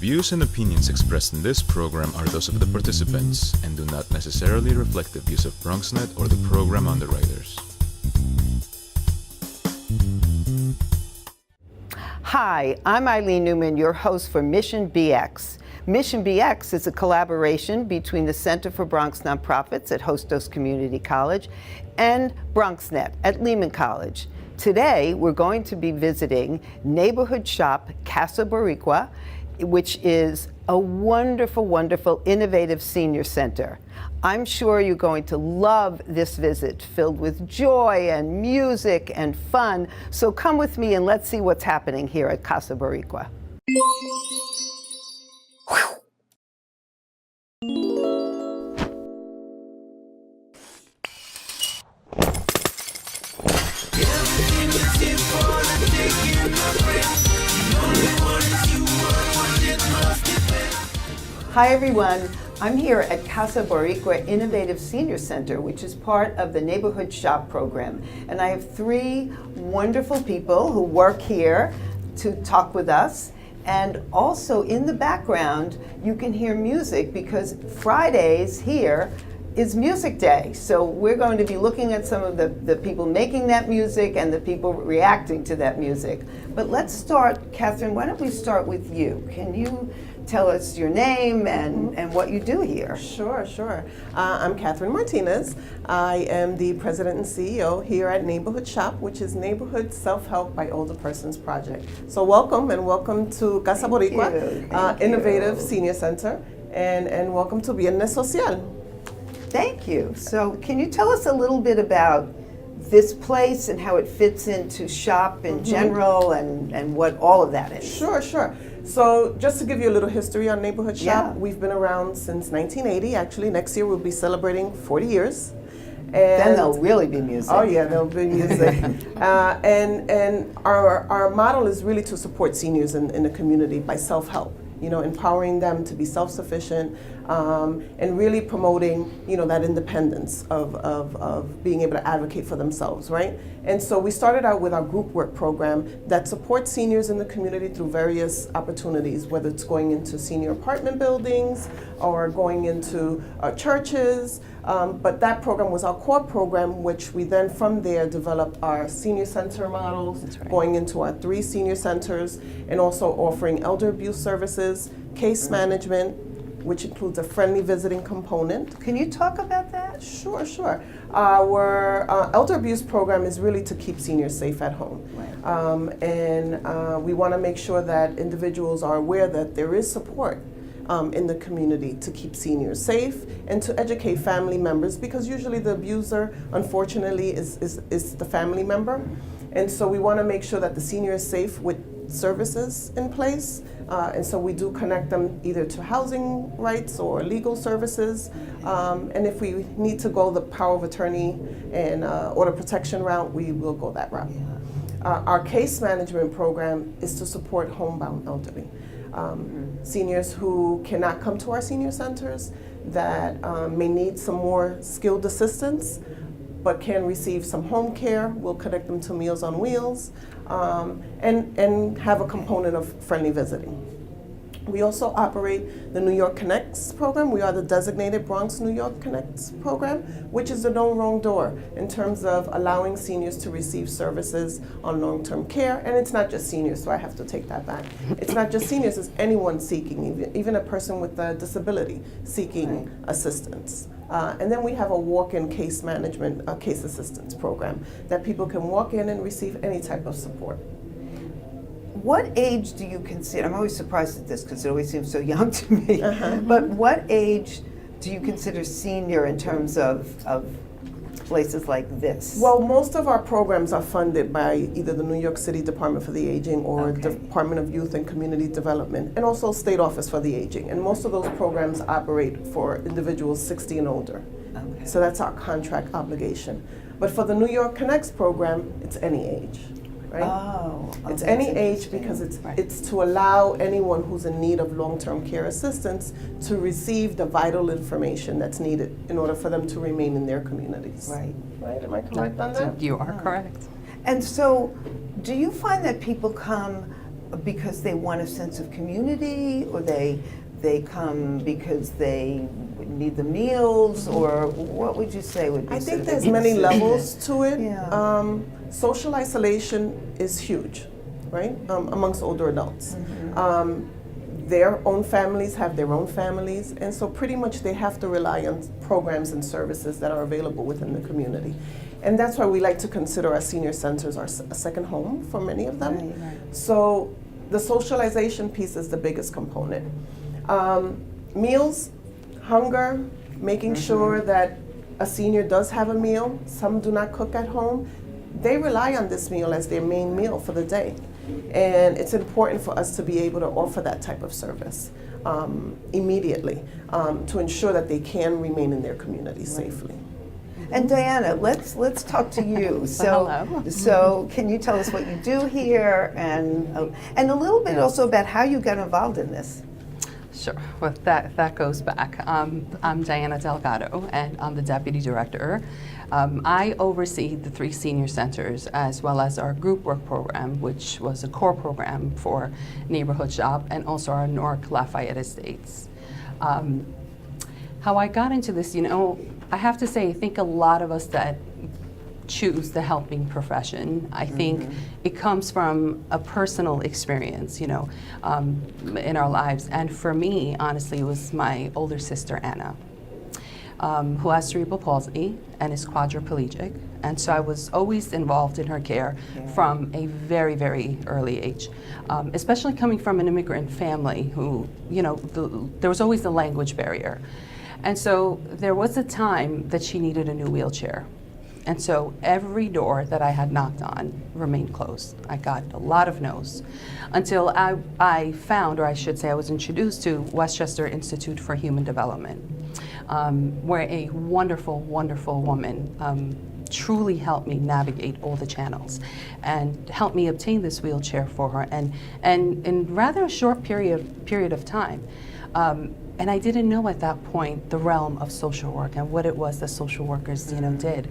views and opinions expressed in this program are those of the participants and do not necessarily reflect the views of BronxNet or the program underwriters. Hi, I'm Eileen Newman, your host for Mission BX. Mission BX is a collaboration between the Center for Bronx Nonprofits at Hostos Community College and BronxNet at Lehman College. Today, we're going to be visiting neighborhood shop Casa Boricua, which is a wonderful, wonderful, innovative senior center. I'm sure you're going to love this visit, filled with joy and music and fun. So come with me and let's see what's happening here at Casa Boricua. Hi everyone, I'm here at Casa Boricua Innovative Senior Center, which is part of the Neighborhood Shop program. And I have three wonderful people who work here to talk with us. And also in the background, you can hear music because Fridays here is music day. So we're going to be looking at some of the people making that music and the people reacting to that music. But let's start, Katherine, why don't we start with you? Can you tell us your name and what you do here? Sure. I'm Katherine Martinez. I am the president and CEO here at Neighborhood Shop, which is Neighborhood Self-Help by Older Persons Project. So welcome to Casa Boricua, Innovative Senior Center, and welcome to Viernes Social. Thank you. So can you tell us a little bit about this place and how it fits into shop in general and what all of that is? Sure. So just to give you a little history on Neighborhood Shop, we've been around since 1980. Actually, next year we'll be celebrating 40 years. And then there'll really be music. Oh yeah, there'll be music. and our model is really to support seniors in the community by self-help. Empowering them to be self-sufficient and really promoting, that independence of being able to advocate for themselves, right? And so we started out with our group work program that supports seniors in the community through various opportunities, whether it's going into senior apartment buildings or going into churches. But that program was our core program, which we then from there developed our senior center models, going into our 3 senior centers, and also offering elder abuse services, case management, which includes a friendly visiting component. Can you talk about that? Sure. Our elder abuse program is really to keep seniors safe at home. Right. And we want to make sure that individuals are aware that there is support in the community to keep seniors safe and to educate family members, because usually the abuser, unfortunately, is the family member. And so we want to make sure that the senior is safe with services in place. And so we do connect them either to housing rights or legal services. And if we need to go the power of attorney and order protection route, we will go that route. Our case management program is to support homebound elderly. Seniors who cannot come to our senior centers, that may need some more skilled assistance, but can receive some home care. We'll connect them to Meals on Wheels, and have a component of friendly visiting. We also operate the New York Connects program. We are the designated Bronx New York Connects program, which is the no wrong door in terms of allowing seniors to receive services on long-term care. And it's not just seniors, so I have to take that back. It's not just seniors, it's anyone seeking, even a person with a disability seeking assistance. And then we have a walk-in case management, case assistance program that people can walk in and receive any type of support. What age do you consider, I'm always surprised at this because it always seems so young to me, but what age do you consider senior in terms of places like this? Well, most of our programs are funded by either the New York City Department for the Aging or Department of Youth and Community Development, and also State Office for the Aging. And most of those programs operate for individuals 60 and older. So that's our contract obligation. But for the New York Connects program, it's any age. Right? It's any age because it's to allow anyone who's in need of long-term care assistance to receive the vital information that's needed in order for them to remain in their communities. Right. Am I correct on that? You are correct. And so, do you find that people come because they want a sense of community, or they come because they need the meals, or what would you say would be? I think sort of there's the many consistent- levels to it. Yeah. Social isolation is huge, right, amongst older adults. Their own families have their own families, and so pretty much they have to rely on programs and services that are available within the community. And that's why we like to consider our senior centers a second home for many of them. Right. So the socialization piece is the biggest component. Meals, hunger, making sure that a senior does have a meal. Some do not cook at home. They rely on this meal as their main meal for the day. And it's important for us to be able to offer that type of service immediately to ensure that they can remain in their community safely. And Diana, let's talk to you. Hello. So can you tell us what you do here, and a little bit also about how you got involved in this? Sure. Well, that goes back. I'm Diana Delgado, and I'm the Deputy Director. I oversee the 3 senior centers, as well as our group work program, which was a core program for Neighborhood Shop, and also our Newark Lafayette Estates. How I got into this, I have to say, I think a lot of us that choose the helping profession, I think it comes from a personal experience, in our lives. And for me, honestly, it was my older sister, Anna, who has cerebral palsy and is quadriplegic. And so I was always involved in her care from a very, very early age, especially coming from an immigrant family who, there was always the language barrier. And so there was a time that she needed a new wheelchair. And so every door that I had knocked on remained closed. I got a lot of no's until I found, or I should say I was introduced to Westchester Institute for Human Development, where a wonderful, wonderful woman truly helped me navigate all the channels and helped me obtain this wheelchair for her, and in rather a short period of time. And I didn't know at that point the realm of social work and what it was that social workers, did.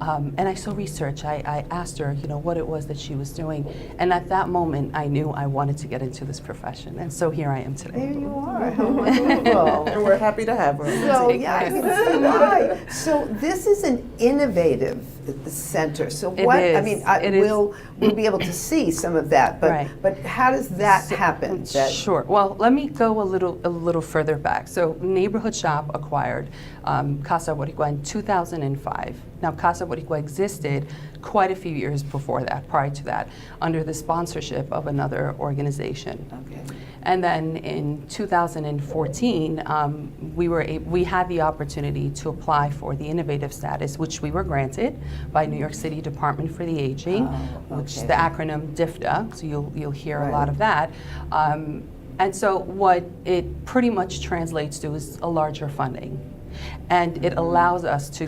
And I saw research. I asked her, what it was that she was doing. And at that moment, I knew I wanted to get into this profession. And so here I am today. There you are. How wonderful. And we're happy to have her. So yeah, I can see why. So this is an innovative center. So what? It is. I mean, we'll be able to see some of that. But Right. but how does that happen? Sure. Well, let me go a little further back. So Neighborhood Shop acquired Casa Boricua in 2005. Now, Casa Boricua existed quite a few years before that, prior to that, under the sponsorship of another organization. Okay. And then in 2014, we had the opportunity to apply for the innovative status, which we were granted by New York City Department for the Aging, which the acronym DFDA. So you'll hear a lot of that. And so what it pretty much translates to is a larger funding. And it allows us to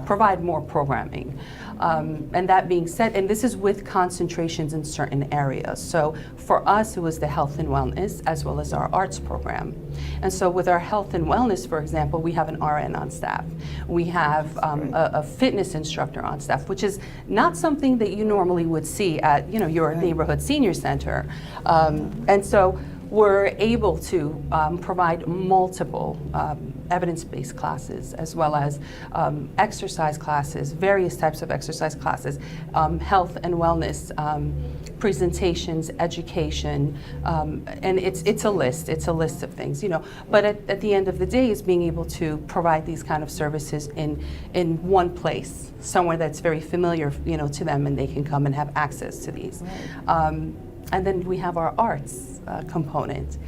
provide more programming. And that being said, and this is with concentrations in certain areas. So for us, it was the health and wellness as well as our arts program. And so with our health and wellness, for example, we have an RN on staff. We have a fitness instructor on staff, which is not something that you normally would see at your neighborhood senior center. And so we're able to provide multiple evidence-based classes, as well as exercise classes, various types of exercise classes, health and wellness presentations, education, and it's a list of things, But at the end of the day, is being able to provide these kind of services in one place, somewhere that's very familiar, to them, and they can come and have access to these. Right. And then we have our arts component.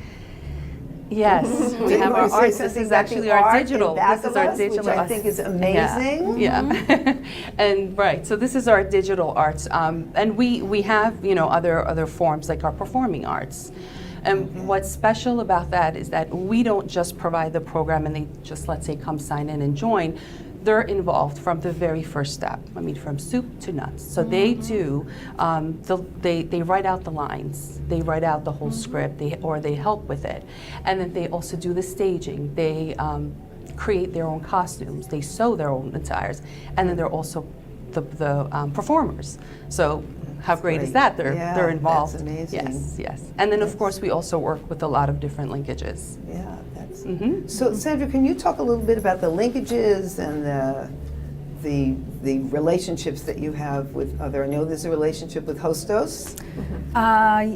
Yes, we have our arts. This is actually our digital. This is our digital, which I think is amazing. Yeah. And right. So this is our digital arts, and we have other forms like our performing arts. And what's special about that is that we don't just provide the program and they just, let's say, come sign in and join. They're involved from the very first step. I mean, from soup to nuts. So they do, they write out the lines. They write out the whole script, or they help with it. And then they also do the staging. They create their own costumes. They sew their own attires. And then they're also the performers. So how great is great. that? Yeah, They're that's involved. amazing. Yes, yes. And then of course we also work with a lot of different linkages. Yeah, that's. Mm-hmm. So Sandra, can you talk a little bit about the linkages and the relationships that you have with other? I know there's a relationship with Hostos.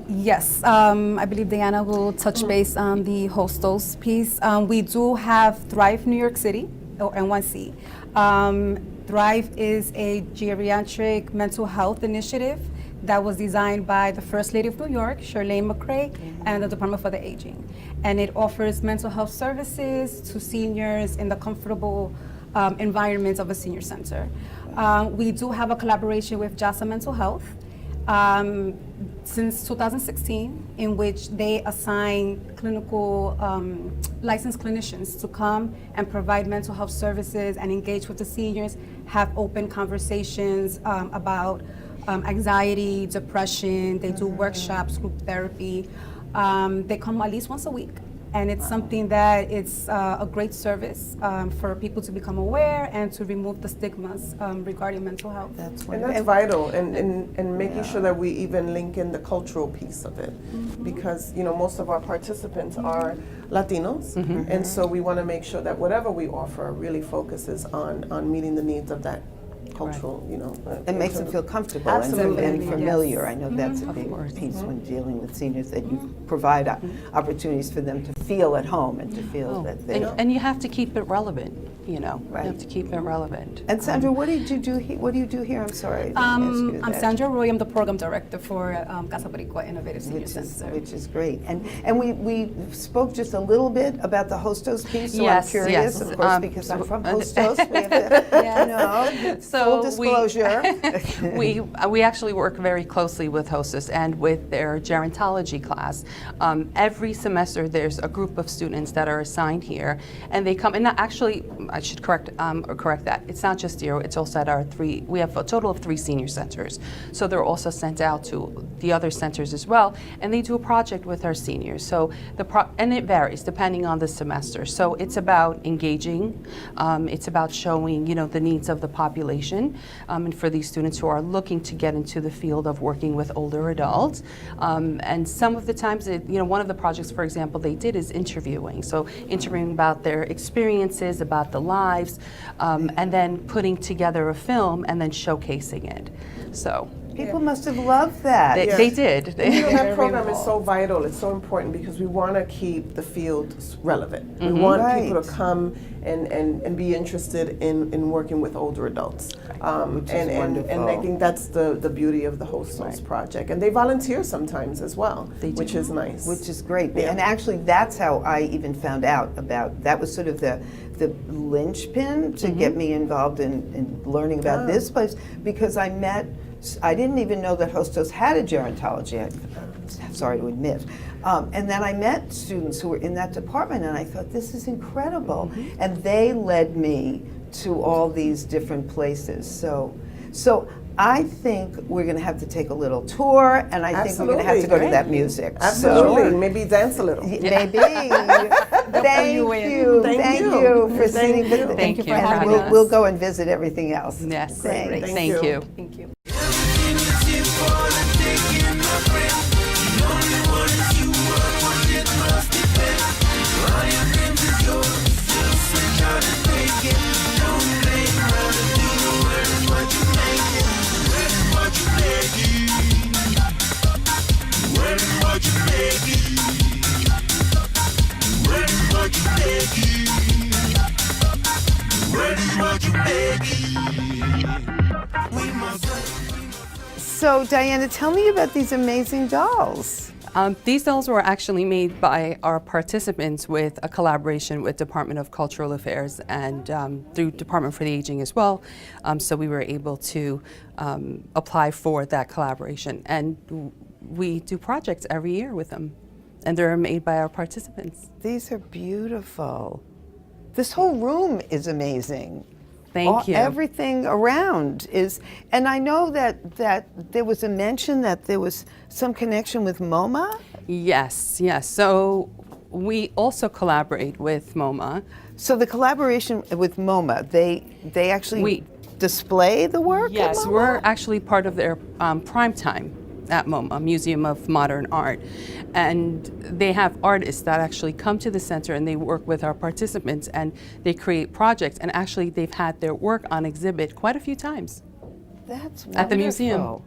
Yes, I believe Diana will touch base on the Hostos piece. We do have Thrive New York City, or N1C. Thrive is a geriatric mental health initiative that was designed by the First Lady of New York, Shirley McRae, and the Department for the Aging. And it offers mental health services to seniors in the comfortable environment of a senior center. We do have a collaboration with JASA Mental Health since 2016, in which they assign clinical licensed clinicians to come and provide mental health services and engage with the seniors, have open conversations about anxiety, depression. They do workshops, group therapy. They come at least once a week. And it's something that it's a great service for people to become aware and to remove the stigmas regarding mental health. That's And wonderful. that's vital, and making sure that we even link in the cultural piece of it, because most of our participants are Latinos, and so we want to make sure that whatever we offer really focuses on meeting the needs of that cultural, It makes them feel comfortable Absolutely. and familiar. Yes. I know that's a Of big course. piece when dealing with seniors, that you provide opportunities for them to feel at home and to feel that they. And you have to keep it relevant, You Right. have to keep it relevant. And Sandra, what did you do? What do you do here? I'm sorry. I didn't ask you I'm that. Sandra Roy. I'm the program director for Casa Boricua Innovative Senior Center. Which is great. And we spoke just a little bit about the Hostos piece, so Yes, I'm curious, yes. of course, because I'm from and- Hostos. We have to, full disclosure. We actually work very closely with Hostos and with their gerontology class. Every semester there's a group of students that are assigned here, and they come, and actually, I should correct that. It's not just Zero, it's also at our we have a total of 3 senior centers. So they're also sent out to the other centers as well, and they do a project with our seniors. So and it varies depending on the semester. So it's about engaging, it's about showing, the needs of the population, and for these students who are looking to get into the field of working with older adults. And some of the times, one of the projects, for example, they did is interviewing. So interviewing about their experiences, about the lives, and then putting together a film and then showcasing it. So People must have loved that. they did. That program is so vital. It's so important because we want to keep the field relevant. We want people Right. to come and be interested in working with older adults. Which is And I wonderful. think that's the beauty of the Hostos project. And they volunteer sometimes as well, which is nice. Which is great. Yeah. And actually, that's how I even found out about, that was sort of the linchpin to get me involved in learning about this place, because I didn't even know that Hostos had a gerontology, I'm sorry to admit. And then I met students who were in that department, and I thought, this is incredible. And they led me to all these different places. So I think we're going to have to take a little tour, and I think we're going to have to go to that music. Absolutely. So, Maybe dance a little. maybe. Thank you. Thank you. for Thank sitting. you. Thank you for And having we'll, us. we'll go and visit everything else. Yes. Thanks. Thank you. Thank you. So, Diana, tell me about these amazing dolls. These dolls were actually made by our participants with a collaboration with Department of Cultural Affairs and through Department for the Aging as well. So we were able to apply for that collaboration. And we do projects every year with them. And they're made by our participants. These are beautiful. This whole room is amazing. Thank you. Everything around is, and I know that there was a mention that there was some connection with MoMA. Yes. So we also collaborate with MoMA. So the collaboration with MoMA, they actually display the work? Yes, we're actually part of their prime time at MoMA, Museum of Modern Art. And they have artists that actually come to the center and they work with our participants and they create projects. And actually they've had their work on exhibit quite a few times. That's wonderful. At the museum.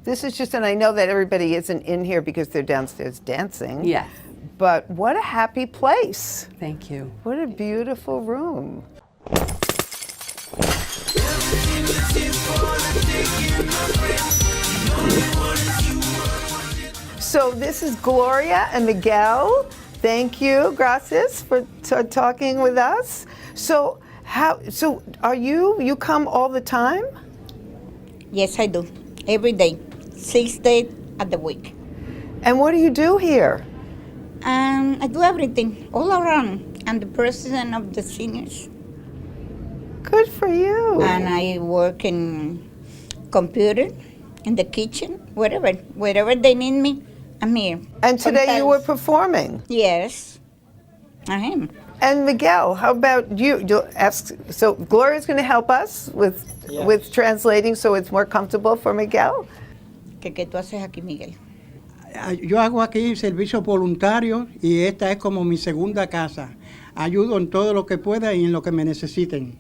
This is just, and I know that everybody isn't in here because they're downstairs dancing. Yes. But what a happy place. Thank you. What a beautiful room. So this is Gloria and Miguel. Thank you, gracias, for talking with us. So are you come all the time? Yes, I do. Every day, 6 days at the week. And what do you do here? I do everything, all around. I'm the president of the seniors. Good for you. And I work in computer, in the kitchen, wherever they need me, I'm here. And today you were Sometimes- performing. Yes, I am. And Miguel, how about you? You'll ask, so Gloria's going to help us with translating so it's more comfortable for Miguel. ¿Qué tú haces aquí, Miguel? Yo hago aquí servicios voluntarios y esta es como mi segunda casa. Ayudo en todo lo que pueda y en lo que me necesiten.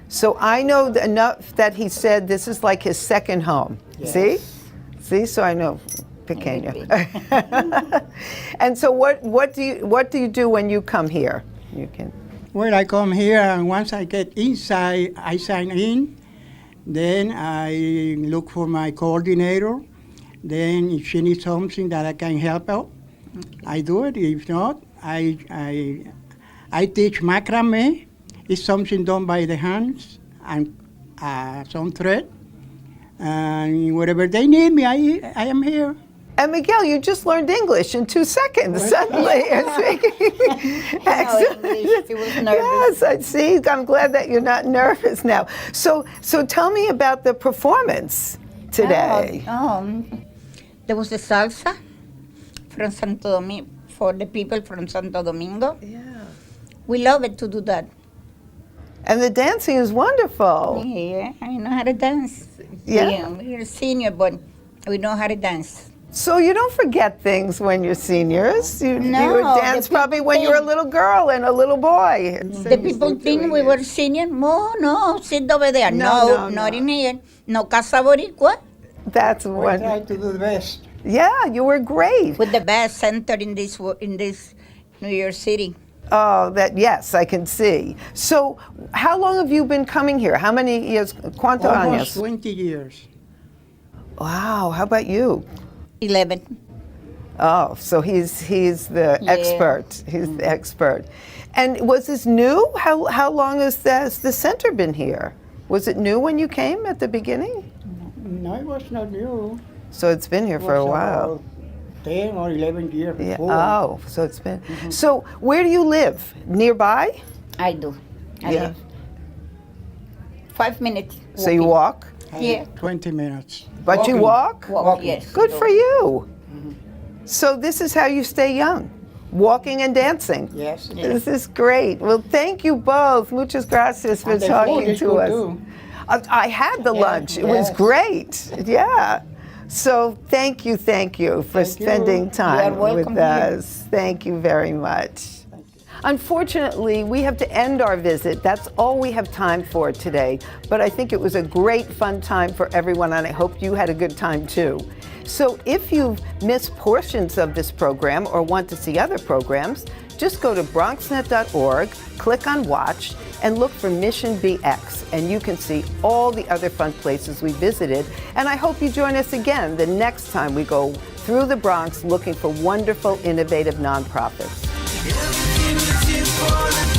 So I know enough that he said this is like his second home. Yes. See, so I know pequeño. And so what do you do when you come here? You can. Well, I come here and once I get inside, I sign in. Then I look for my coordinator. Then if she needs something that I can help out, I do it. If not, I teach macrame. It's something done by the hands and some thread. And whatever they need me, I am here. And Miguel, you just learned English in 2 seconds suddenly. Excellent. English. He was nervous. Yes, I see. I'm glad that you're not nervous now. So tell me about the performance today. There was the salsa from Santo Domingo, for the people from Santo Domingo. Yeah. We love it to do that. And the dancing is wonderful. Yeah, I know how to dance. Yeah. We're a senior, but we know how to dance. So you don't forget things when you're seniors. You No, would the dance people probably when you were a think- little girl and a little boy. The people think we were senior. No, sit over there. No, Not no. in here. No, Casa Boricua. That's We what. try to do the best. Yeah, you were great. With the best center in this New York City. Oh, yes, I can see. So, how long have you been coming here? How many years? ¿Cuántos Almost años? 20 years. Wow. How about you? 11. Oh, so he's the Yeah. expert. He's the expert. And was this new? How long has the center been here? Was it new when you came at the beginning? No, it was not new. So it's been here It for a was while. about 10 or 11 years Yeah. before. Oh, so it's been. So where do you live? Nearby? I do. I Yeah. live 5 minutes. So you walk? Yeah. 20 minutes. But you walk? Walk, yes. Good for you. So this is how you stay young, walking and dancing. Yes. This is great. Well, thank you both. Muchas gracias for And the food talking is to good us. too. I had the lunch. It was yes. great. Yeah. So thank you for Thank you. spending time You are welcome with here. us. Thank you very much. Unfortunately, we have to end our visit. That's all we have time for today. But I think it was a great, fun time for everyone, and I hope you had a good time too. So if you've missed portions of this program or want to see other programs, just go to BronxNet.org, click on Watch, and look for Mission BX, and you can see all the other fun places we visited. And I hope you join us again the next time we go through the Bronx looking for wonderful, innovative nonprofits. Everything is here for the